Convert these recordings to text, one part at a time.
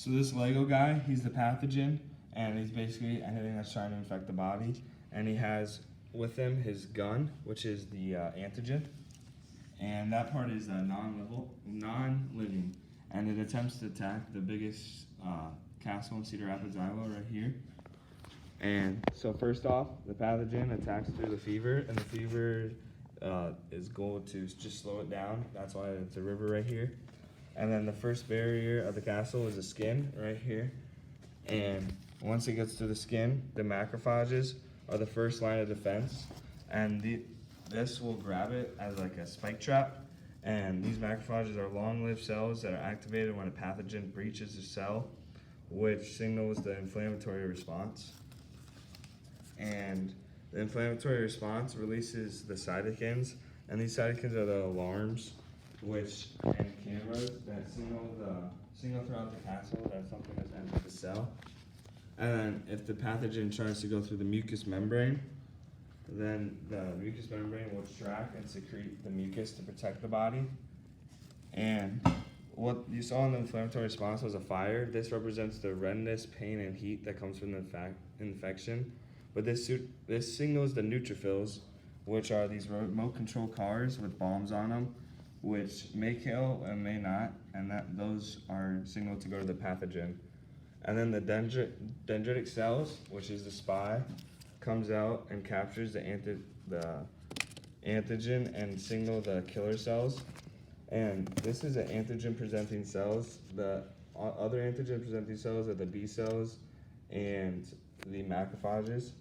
So this Lego guy, he's the pathogen, and he's basically anything that's trying to infect the body. And he has with him his gun, which is the antigen, and that part is non-living, and it attempts to attack the biggest castle in Cedar Rapids, Iowa, right here. And so first off, the pathogen attacks through the fever, and the fever is goal to just slow it down. That's why it's a river right here. And then the first barrier of the castle is the skin right here. And once it gets to the skin, the macrophages are the first line of defense. And this will grab it as like a spike trap. And these macrophages are long-lived cells that are activated when a pathogen breaches the cell, which signals the inflammatory response. And the inflammatory response releases the cytokines, and these cytokines are the alarms, which and cameras that signal throughout the castle that something has entered the cell. And then if the pathogen tries to go through the mucous membrane, then the mucous membrane will extract and secrete the mucus to protect the body. And what you saw in the inflammatory response was a fire. This represents the redness, pain, and heat that comes from the infection. But this signals the neutrophils, which are these remote control cars with bombs on them, which may kill and may not, and those are signaled to go to the pathogen. And then the dendritic cells, which is the spy, comes out and captures the antigen and signal the killer cells. And this is the antigen presenting cells. The other antigen presenting cells are the B cells and the macrophages.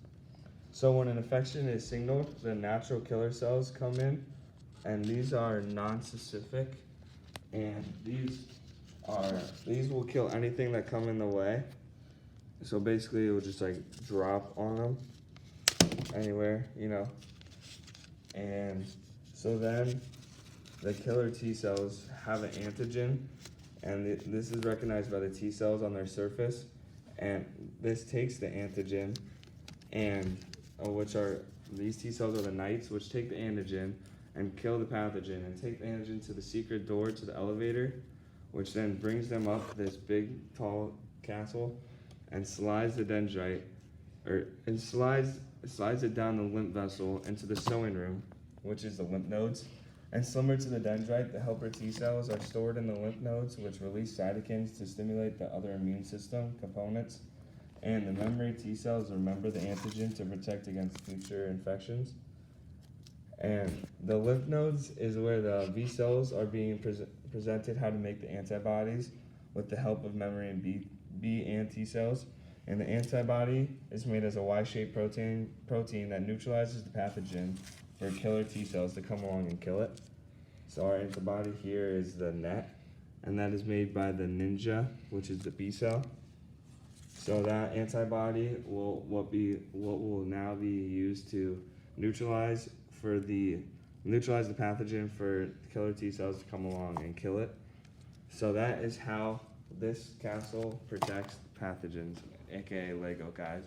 So when an infection is signaled, the natural killer cells come in, and these are non-specific, and these will kill anything that come in the way. So basically it will just like drop on them anywhere, and so then the killer T cells have an antigen, and this is recognized by the T cells on their surface, and this takes the antigen, and these T cells are the knights, which take the antigen and kill the pathogen and take the antigen to the secret door to the elevator, which then brings them up this big tall castle and slides the dendrite, slides it down the lymph vessel into the sewing room, which is the lymph nodes. And similar to the dendrite, the helper T cells are stored in the lymph nodes, which release cytokines to stimulate the other immune system components. And the memory T cells remember the antigen to protect against future infections. And the lymph nodes is where the B cells are being presented how to make the antibodies with the help of memory and B and T cells. And the antibody is made as a Y-shaped protein that neutralizes the pathogen for killer T cells to come along and kill it. So our antibody here is the NET, and that is made by the Ninja, which is the B cell. So that antibody will now be used to neutralize the pathogen for killer T cells to come along and kill it. So that is how this castle protects pathogens, aka Lego, guys.